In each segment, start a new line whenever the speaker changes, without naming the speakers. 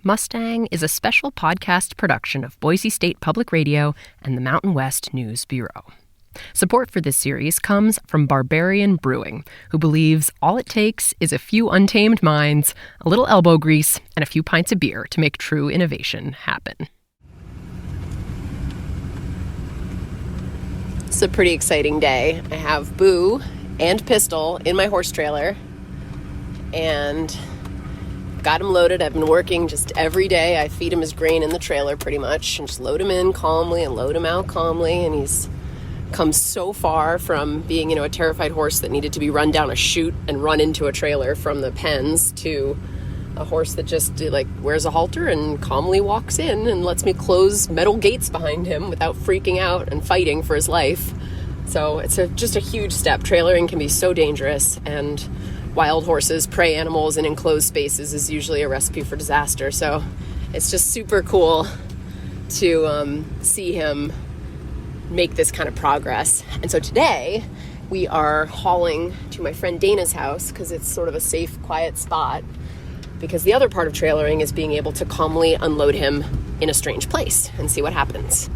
Mustang is a special podcast production of Boise State Public Radio and the Mountain West News Bureau. Support for this series comes from Barbarian Brewing, who believes all it takes is a few untamed minds, a little elbow grease, and a few pints of beer to make true innovation happen. It's a pretty exciting day. I have Boo and Pistol in my horse trailer, and got him loaded. I've been working just every day. I feed him his grain in the trailer pretty much and just load him in calmly and load him out calmly. And he's come so far from being, a terrified horse that needed to be run down a chute and run into a trailer from the pens to a horse that just wears a halter and calmly walks in and lets me close metal gates behind him without freaking out and fighting for his life. So it's just a huge step. Trailering can be so dangerous, and wild horses, prey animals in enclosed spaces is usually a recipe for disaster. So it's just super cool to see him make this kind of progress. And so today we are hauling to my friend Dana's house because it's sort of a safe, quiet spot, because the other part of trailering is being able to calmly unload him in a strange place and see what happens.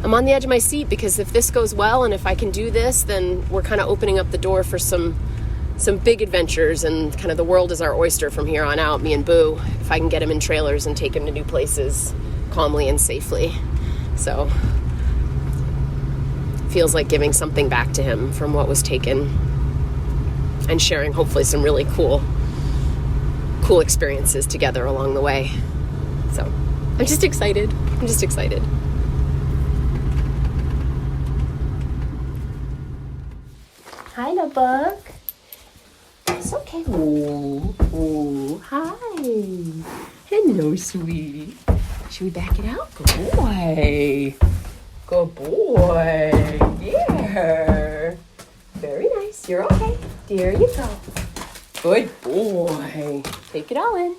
I'm on the edge of my seat because if this goes well and if I can do this, then we're kind of opening up the door for some big adventures, and kind of the world is our oyster from here on out, me and Boo, if I can get him in trailers and take him to new places calmly and safely. So feels like giving something back to him from what was taken and sharing hopefully some really cool experiences together along the way. So I'm just excited. Hi, Notebook. It's okay. Oh, hi. Hello, sweetie. Should we back it out? Good boy. Good boy. Yeah. Very nice. You're okay. There you go. Good boy. Take it all in.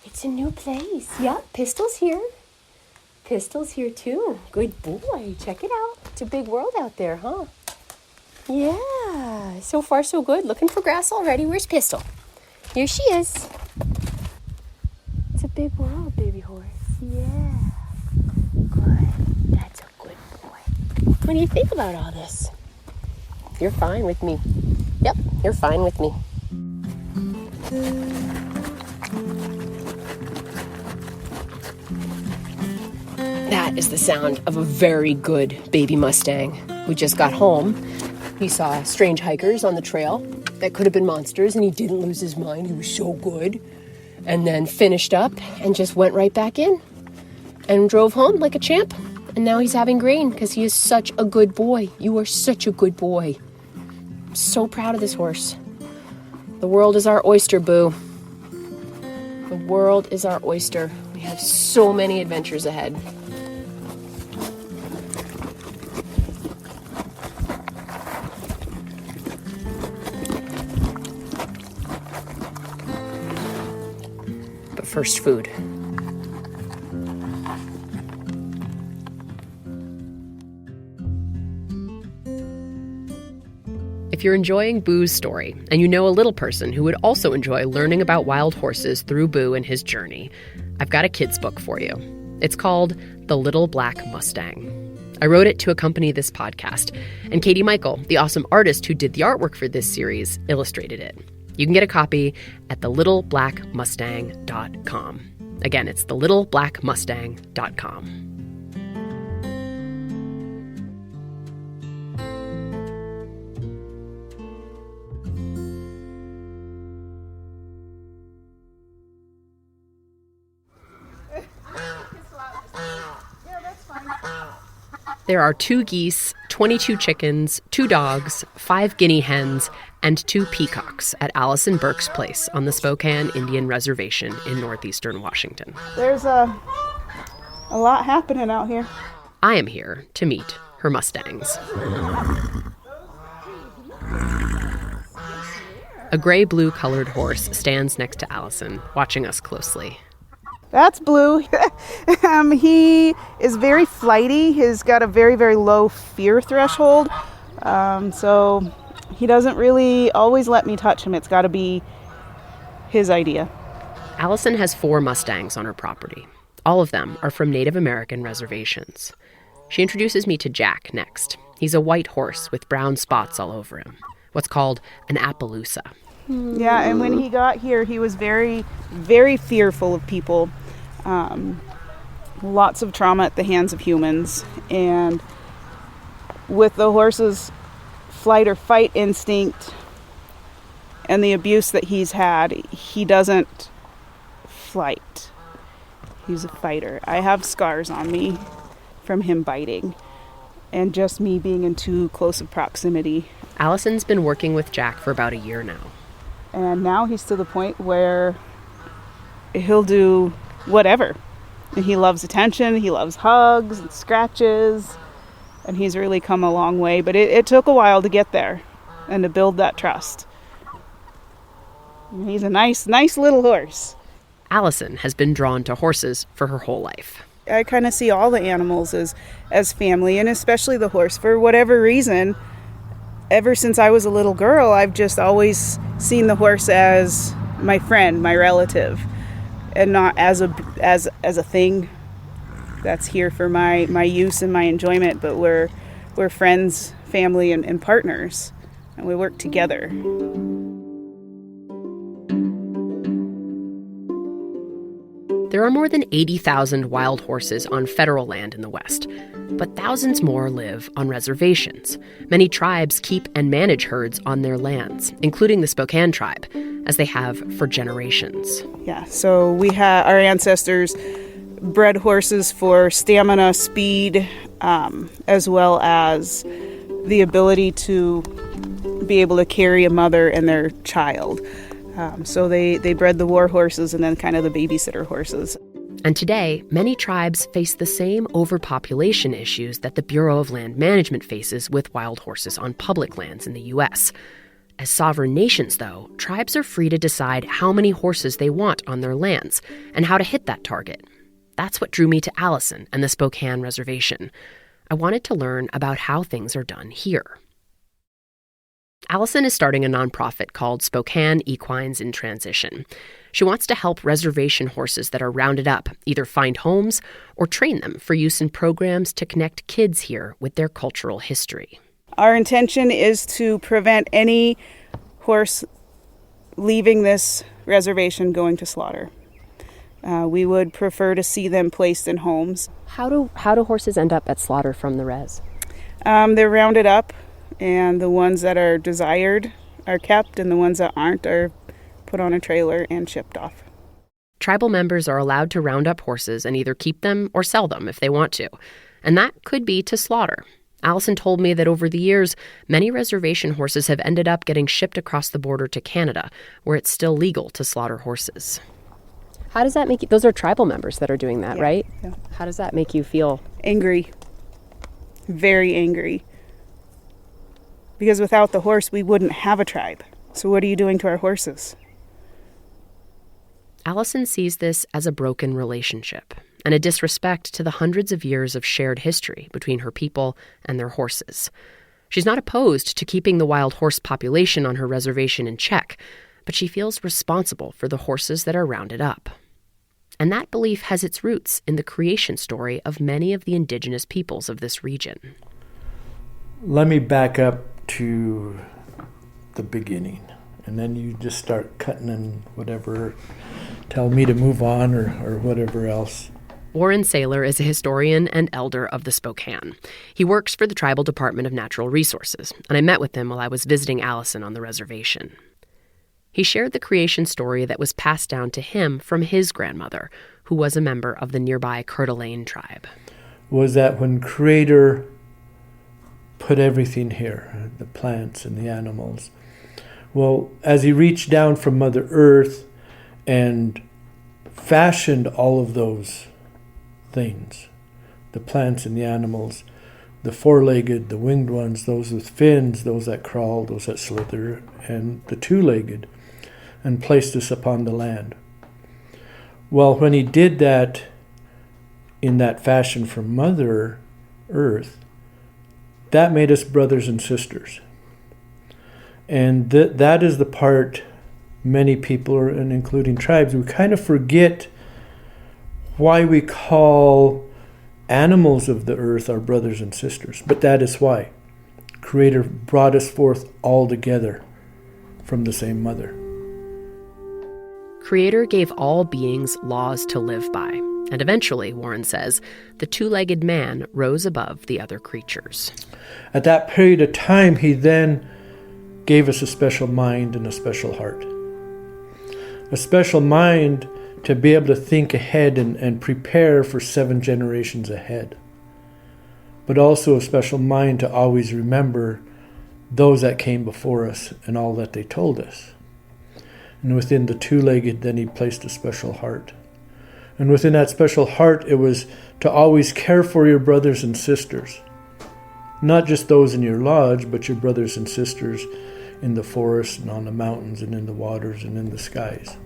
It's a new place. Yep, Pistol's here. Pistol's here too. Good boy. Check it out. It's a big world out there, huh? Yeah, so far so good. Looking for grass already. Where's Pistol? Here she is. It's a big world, baby horse. Yeah. Good. That's a good boy. What do you think about all this? You're fine with me. Yep, you're fine with me. That is the sound of a very good baby Mustang who just got home. He saw strange hikers on the trail that could have been monsters, and he didn't lose his mind. He was so good. And then finished up and just went right back in and drove home like a champ. And now he's having grain because he is such a good boy. You are such a good boy. I'm so proud of this horse. The world is our oyster, Boo. The world is our oyster. We have so many adventures ahead. First food. If you're enjoying Boo's story, and you know a little person who would also enjoy learning about wild horses through Boo and his journey, I've got a kid's book for you. It's called The Little Black Mustang. I wrote it to accompany this podcast, and Katie Michael, the awesome artist who did the artwork for this series, illustrated it. You can get a copy at thelittleblackmustang.com. Again, it's thelittleblackmustang.com. There are 2 geese, 22 chickens, 2 dogs, 5 guinea hens, and 2 peacocks at Allison Burke's place on the Spokane Indian Reservation in northeastern Washington.
There's a lot happening out here.
I am here to meet her Mustangs. A gray-blue colored horse stands next to Allison, watching us closely.
That's Blue. He is very flighty. He's got a very, very low fear threshold. So he doesn't really always let me touch him. It's got to be his idea.
Allison has 4 Mustangs on her property. All of them are from Native American reservations. She introduces me to Jack next. He's a white horse with brown spots all over him, what's called an Appaloosa.
Yeah, and when he got here, he was very, very fearful of people. Lots of trauma at the hands of humans. And with the horse's flight or fight instinct and the abuse that he's had, he doesn't fight. He's a fighter. I have scars on me from him biting and just me being in too close of proximity.
Allison's been working with Jack for about a year now.
And now he's to the point where he'll do whatever. And he loves attention, he loves hugs and scratches, and he's really come a long way. But it took a while to get there and to build that trust. And he's a nice little horse.
Allison has been drawn to horses for her whole life.
I kind of see all the animals as family, and especially the horse. For whatever reason, ever since I was a little girl, I've just always seen the horse as my friend, my relative, and not as a thing that's here for my use and my enjoyment. But we're friends, family, and partners, and we work together.
There are more than 80,000 wild horses on federal land in the West, but thousands more live on reservations. Many tribes keep and manage herds on their lands, including the Spokane tribe, as they have for generations.
Yeah, so our ancestors bred horses for stamina, speed, as well as the ability to be able to carry a mother and their child. So they bred the war horses and then kind of the babysitter horses.
And today, many tribes face the same overpopulation issues that the Bureau of Land Management faces with wild horses on public lands in the U.S. As sovereign nations, though, tribes are free to decide how many horses they want on their lands and how to hit that target. That's what drew me to Allison and the Spokane Reservation. I wanted to learn about how things are done here. Allison is starting a nonprofit called Spokane Equines in Transition. She wants to help reservation horses that are rounded up either find homes or train them for use in programs to connect kids here with their cultural history.
Our intention is to prevent any horse leaving this reservation going to slaughter. We would prefer to see them placed in homes.
How do horses end up at slaughter from the res?
They're rounded up, and the ones that are desired are kept, and the ones that aren't are put on a trailer and shipped off.
Tribal members are allowed to round up horses and either keep them or sell them if they want to, and that could be to slaughter. Allison told me that over the years, many reservation horses have ended up getting shipped across the border to Canada, where it's still legal to slaughter horses. How does that make you... Those are tribal members that are doing that, right?
Yeah.
How does that make you feel?
Angry. Very angry. Because without the horse, we wouldn't have a tribe. So what are you doing to our horses?
Allison sees this as a broken relationship and a disrespect to the hundreds of years of shared history between her people and their horses. She's not opposed to keeping the wild horse population on her reservation in check, but she feels responsible for the horses that are rounded up. And that belief has its roots in the creation story of many of the indigenous peoples of this region.
Let me back up to the beginning, and then you just start cutting and whatever, tell me to move on or whatever else.
Warren Saylor is a historian and elder of the Spokane. He works for the Tribal Department of Natural Resources, and I met with him while I was visiting Allison on the reservation. He shared the creation story that was passed down to him from his grandmother, who was a member of the nearby Coeur d'Alene tribe.
Was that when Creator put everything here, the plants and the animals, well, as he reached down from Mother Earth and fashioned all of those things, the plants and the animals, the four-legged, the winged ones, those with fins, those that crawl, those that slither, and the two-legged, and placed us upon the land. Well, when he did that in that fashion from Mother Earth, that made us brothers and sisters. And that is the part many people, and including tribes, we kind of forget why we call animals of the earth our brothers and sisters. But that is why. Creator brought us forth all together from the same mother.
Creator gave all beings laws to live by, and eventually, Warren says, the two-legged man rose above the other creatures.
At that period of time, he then gave us a special mind and a special heart. A special mind to be able to think ahead and prepare for 7 generations ahead. But also a special mind to always remember those that came before us and all that they told us. And within the two-legged, then he placed a special heart. And within that special heart, it was to always care for your brothers and sisters. Not just those in your lodge, but your brothers and sisters in the forest and on the mountains and in the waters and in the skies.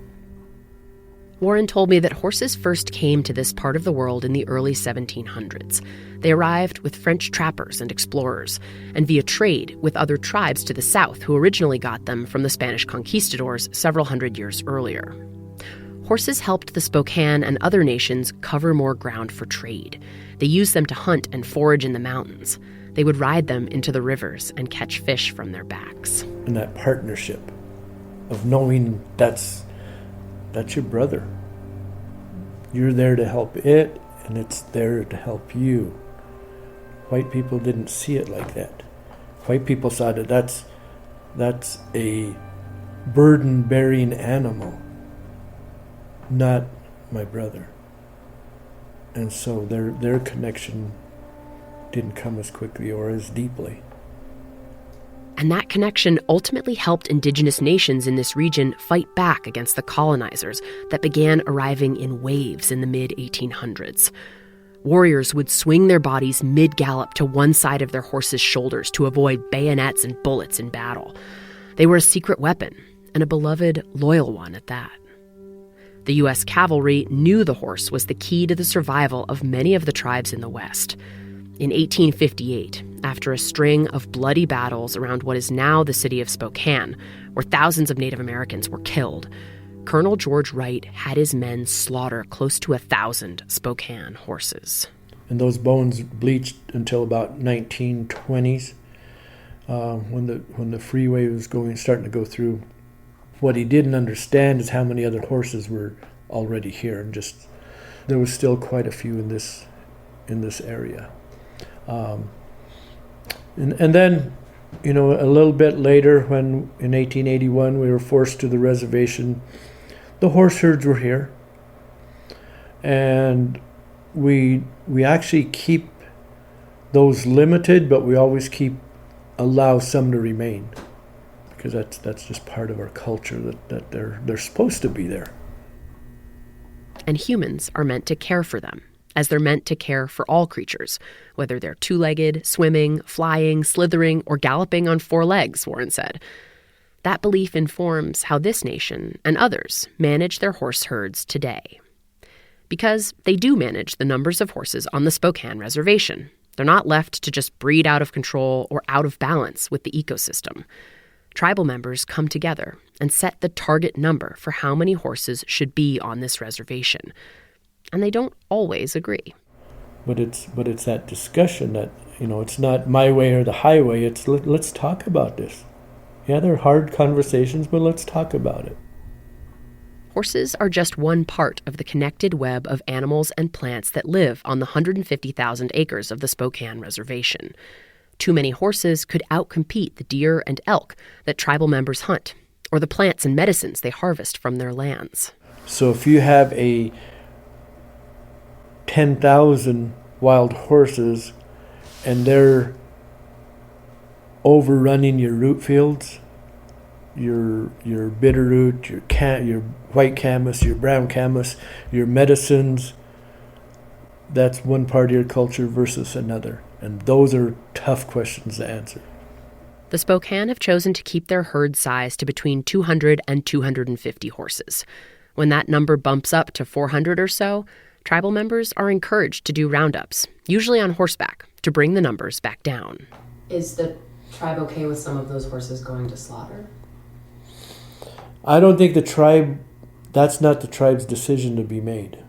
Warren told me that horses first came to this part of the world in the early 1700s. They arrived with French trappers and explorers, and via trade with other tribes to the south who originally got them from the Spanish conquistadors several hundred years earlier. Horses helped the Spokane and other nations cover more ground for trade. They used them to hunt and forage in the mountains. They would ride them into the rivers and catch fish from their backs.
And that partnership of knowing that's your brother. You're there to help it, and it's there to help you. White people didn't see it like that. White people saw that that's a burden-bearing animal, not my brother. And so their connection didn't come as quickly or as deeply.
And that connection ultimately helped indigenous nations in this region fight back against the colonizers that began arriving in waves in the mid-1800s. Warriors would swing their bodies mid-gallop to one side of their horses' shoulders to avoid bayonets and bullets in battle. They were a secret weapon, and a beloved, loyal one at that. The U.S. cavalry knew the horse was the key to the survival of many of the tribes in the West. In 1858, after a string of bloody battles around what is now the city of Spokane, where thousands of Native Americans were killed, Colonel George Wright had his men slaughter close to 1,000 Spokane horses.
And those bones bleached until about 1920s, when the freeway was starting to go through. What he didn't understand is how many other horses were already here, and just there was still quite a few in this area. And then, a little bit later, when in 1881 we were forced to the reservation, the horse herds were here, and we actually keep those limited, but we always allow some to remain, because that's just part of our culture that they're supposed to be there.
And humans are meant to care for them, as they're meant to care for all creatures, whether they're two-legged, swimming, flying, slithering, or galloping on 4 legs, Warren said. That belief informs how this nation and others manage their horse herds today. Because they do manage the numbers of horses on the Spokane Reservation. They're not left to just breed out of control or out of balance with the ecosystem. Tribal members come together and set the target number for how many horses should be on this reservation. And they don't always agree.
But it's that discussion that, it's not my way or the highway. It's let's talk about this. Yeah, they're hard conversations, but let's talk about it.
Horses are just one part of the connected web of animals and plants that live on the 150,000 acres of the Spokane Reservation. Too many horses could outcompete the deer and elk that tribal members hunt, or the plants and medicines they harvest from their lands.
So if you have a 10,000 wild horses and they're overrunning your root fields, your bitterroot, your white camas, your brown camas, your medicines, that's one part of your culture versus another. And those are tough questions to answer.
The Spokane have chosen to keep their herd size to between 200 and 250 horses. When that number bumps up to 400 or so, tribal members are encouraged to do roundups, usually on horseback, to bring the numbers back down.
Is the tribe okay with some of those horses going to slaughter?
I don't think the tribe, that's not the tribe's decision to be made.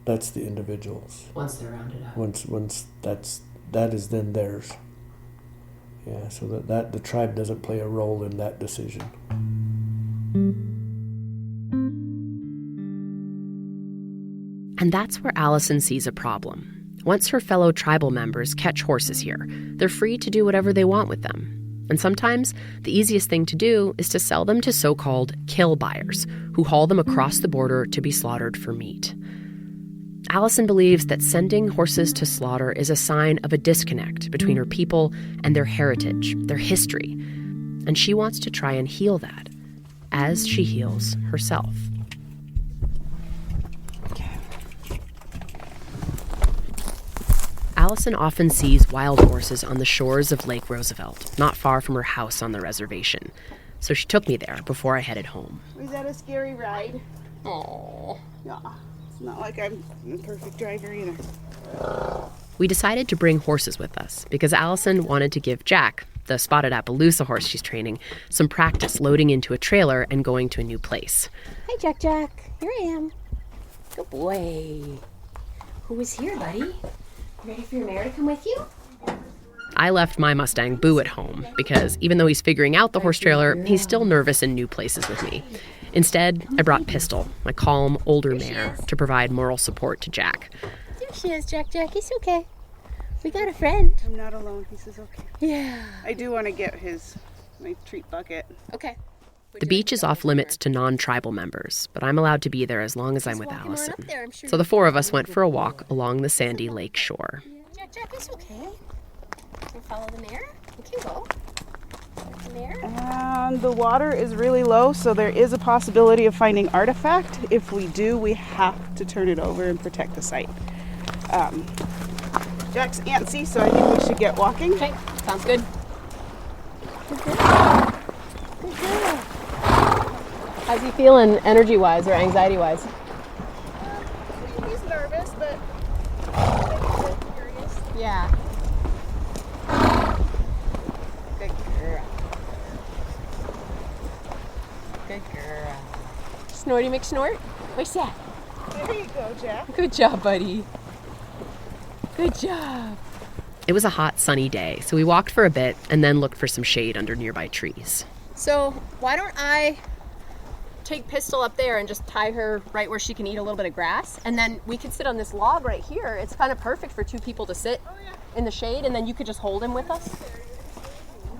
That's the individuals.
Once they're rounded up.
Once that is then theirs. Yeah, so that the tribe doesn't play a role in that decision.
And that's where Allison sees a problem. Once her fellow tribal members catch horses here, they're free to do whatever they want with them. And sometimes the easiest thing to do is to sell them to so-called kill buyers, who haul them across the border to be slaughtered for meat. Allison believes that sending horses to slaughter is a sign of a disconnect between her people and their heritage, their history. And she wants to try and heal that, as she heals herself. Allison often sees wild horses on the shores of Lake Roosevelt, not far from her house on the reservation. So she took me there before I headed home.
Was that a scary ride?
Aww.
Yeah. It's not like I'm a perfect driver either.
We decided to bring horses with us because Allison wanted to give Jack, the spotted Appaloosa horse she's training, some practice loading into a trailer and going to a new place.
Hi, Jack Jack. Here I am. Good boy. Who is here, buddy? Ready for your mare to come with you?
I left my Mustang Boo at home because even though he's figuring out the horse trailer, he's still nervous in new places with me. Instead, I brought Pistol, my calm, older mare, to provide moral support to Jack.
There she is, Jack Jack. It's okay. We got a friend.
I'm not alone. He says okay.
Yeah.
I do want to get my treat bucket.
Okay.
The beach is off limits to non-tribal members, but I'm allowed to be there as long as I'm with Allison. So the four of us went for a walk along the sandy lake shore.
Jack Jack, it's okay. We'll follow the mare. You can go. The mare.
And the water is really low, so there is a possibility of finding artifact. If we do, we have to turn it over and protect the site. Jack's antsy, so I think we should get walking.
Okay, sounds good.
Good girl. Good girl.
How's he feeling energy-wise or anxiety-wise?
He's nervous, but curious.
Yeah.
Good girl.
Good girl. Snorty McSnort?
What's that?
There you go, Jack.
Good job, buddy. Good job.
It was a hot, sunny day, so we walked for a bit and then looked for some shade under nearby trees.
So why don't I take Pistol up there and just tie her right where she can eat a little bit of grass, and then we could sit on this log right here. It's kind of perfect for two people to sit in the shade, and then you could just hold him with us.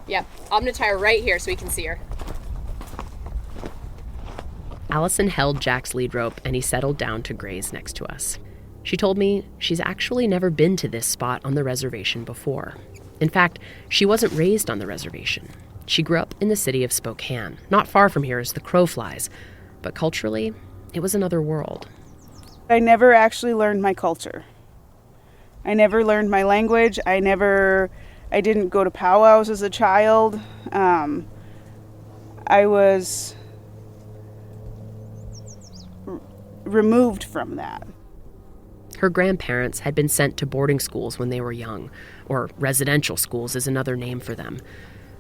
Yep, I'm gonna tie her right here so we can see her.
Allison held Jack's lead rope and he settled down to graze next to us. She told me she's actually never been to this spot on the reservation before. In fact, she wasn't raised on the reservation. She grew up in the city of Spokane, not far from here as the crow flies, but culturally, it was another world.
I never actually learned my culture. I never learned my language. I didn't go to powwows as a child. I was removed from that.
Her grandparents had been sent to boarding schools when they were young, or residential schools is another name for them.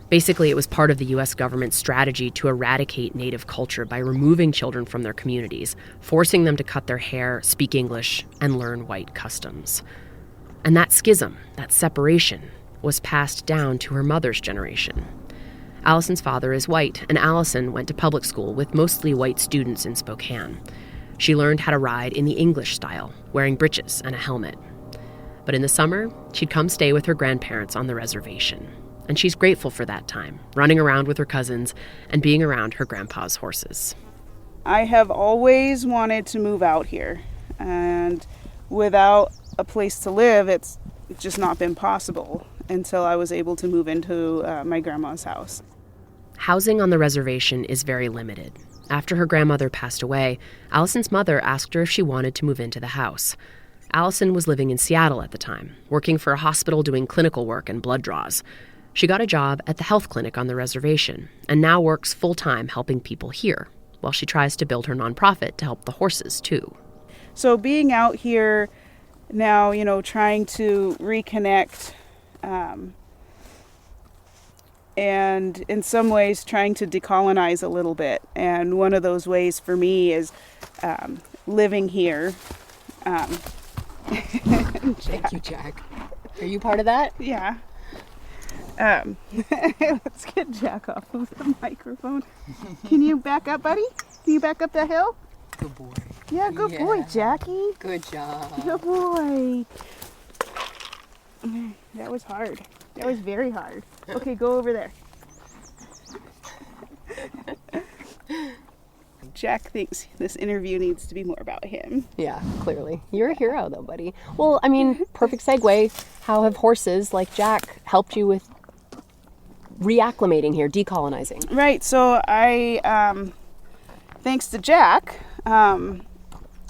Basically, it was part of the U.S. government's strategy to eradicate Native culture by removing children from their communities, forcing them to cut their hair, speak English, and learn white customs. And that schism, that separation, was passed down to her mother's generation. Allison's father is white, and Allison went to public school with mostly white students in Spokane. She learned how to ride in the English style, wearing breeches and a helmet. But in the summer, she'd come stay with her grandparents on the reservation. And she's grateful for that time, running around with her cousins and being around her grandpa's horses.
I have always wanted to move out here, and without a place to live, it's just not been possible until I was able to move into my grandma's house.
Housing on the reservation is very limited. After her grandmother passed away, Allison's mother asked her if she wanted to move into the house. Allison was living in Seattle at the time, working for a hospital doing clinical work and blood draws. She got a job at the health clinic on the reservation and now works full-time helping people here, while she tries to build her nonprofit to help the horses, too.
So being out here now, trying to reconnect and in some ways trying to decolonize a little bit. And one of those ways for me is living here.
Thank you, Jack. Are you part of that?
Yeah. Let's get Jack off of the microphone. Can you back up, buddy? Can you back up the hill?
Good boy.
Yeah, good boy, Jackie.
Good job.
Good boy. That was hard. That was very hard. Okay, go over there. Jack thinks this interview needs to be more about him.
Yeah, clearly. You're a hero, though, buddy. Well, I mean, perfect segue. How have horses like Jack helped you with reacclimating here, decolonizing?
Right, so I, thanks to Jack, I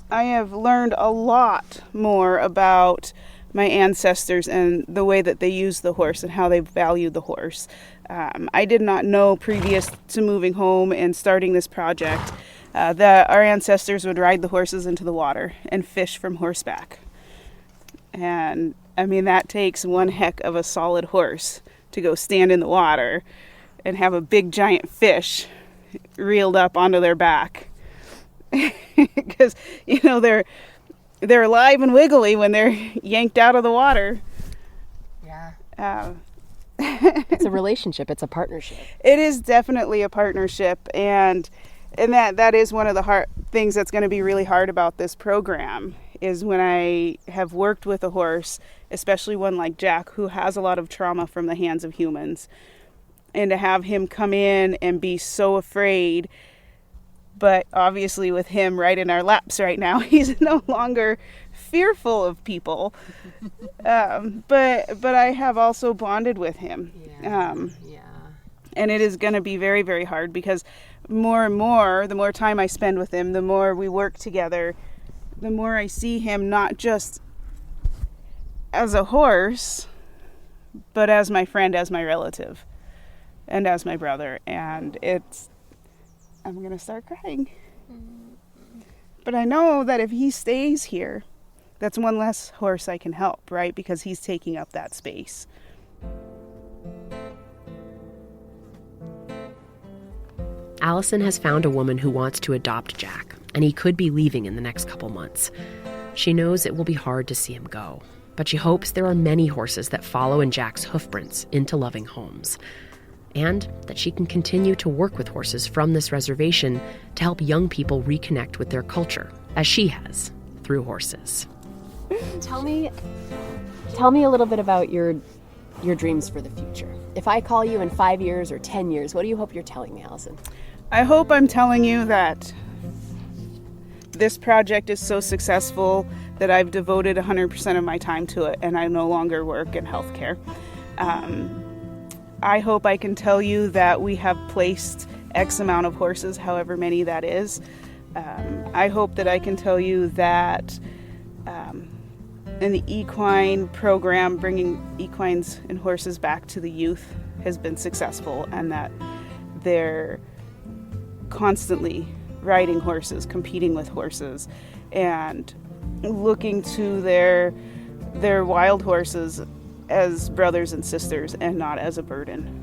have learned a lot more about my ancestors and the way that they used the horse and how they valued the horse. I did not know previous to moving home and starting this project that our ancestors would ride the horses into the water and fish from horseback. And I mean, that takes one heck of a solid horse to go stand in the water and have a big giant fish reeled up onto their back. Because, you know, they're alive and wiggly when they're yanked out of the water.
Yeah. It's a relationship. It's a partnership.
It is definitely a partnership, and that is one of the hard things that's going to be really hard about this program is when I have worked with a horse, especially one like Jack, who has a lot of trauma from the hands of humans, and to have him come in and be so afraid. But obviously with him right in our laps right now, he's no longer fearful of people. But I have also bonded with him.
Yeah.
And it is going to be very, very hard because more and more, the more time I spend with him, the more we work together, the more I see him not just as a horse, but as my friend, as my relative, and as my brother. And I'm going to start crying. But I know that if he stays here, that's one less horse I can help, right? Because he's taking up that space.
Allison has found a woman who wants to adopt Jack, and he could be leaving in the next couple months. She knows it will be hard to see him go, but she hopes there are many horses that follow in Jack's hoofprints into loving homes, and that she can continue to work with horses from this reservation to help young people reconnect with their culture, as she has, through horses.
Tell me a little bit about your dreams for the future. If I call you in 5 years or 10 years, what do you hope you're telling me, Allison?
I hope I'm telling you that this project is so successful that I've devoted 100% of my time to it and I no longer work in healthcare. I hope I can tell you that we have placed X amount of horses, however many that is. I hope that I can tell you that in the equine program, bringing equines and horses back to the youth has been successful, and that they're constantly riding horses, competing with horses, and looking to their wild horses as brothers and sisters and not as a burden.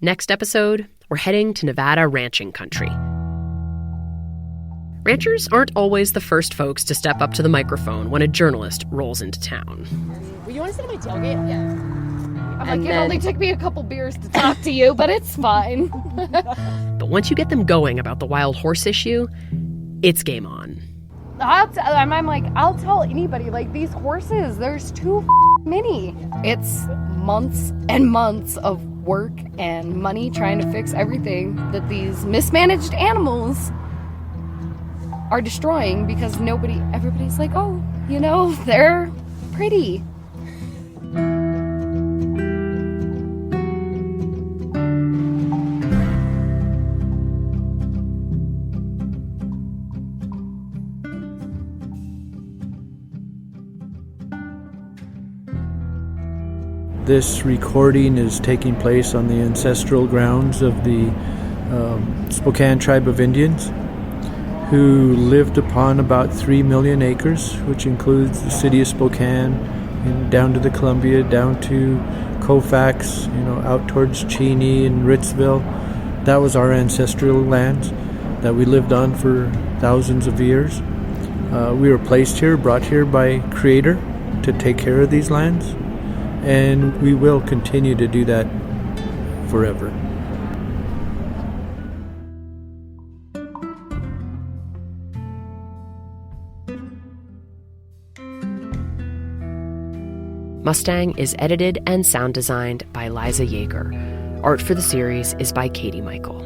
Next episode, we're heading to Nevada ranching country. Ranchers aren't always the first folks to step up to the microphone when a journalist rolls into town.
Well, you want to sit on my tailgate? Yeah.
I'm like, it only took me a couple beers to talk to you, but it's fine.
But once you get them going about the wild horse issue, it's game on.
I'm like, I'll tell anybody, like, these horses, there's too many. It's months and months of work and money trying to fix everything that these mismanaged animals are destroying because everybody's like, oh, you know, they're pretty.
This recording is taking place on the ancestral grounds of the Spokane tribe of Indians, who lived upon about 3 million acres, which includes the city of Spokane, and down to the Columbia, down to Colfax, out towards Cheney and Ritzville. That was our ancestral lands that we lived on for thousands of years. We were placed here, brought here by Creator to take care of these lands, and we will continue to do that forever.
Mustang is edited and sound designed by Liza Yeager. Art for the series is by Katie Michael.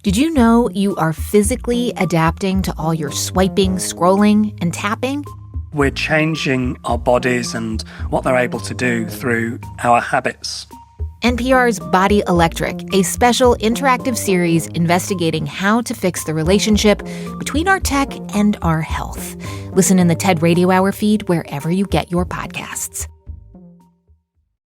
Did you know you are physically adapting to all your swiping, scrolling, and tapping?
We're changing our bodies and what they're able to do through our habits.
NPR's Body Electric, a special interactive series investigating how to fix the relationship between our tech and our health. Listen in the TED Radio Hour feed wherever you get your podcasts.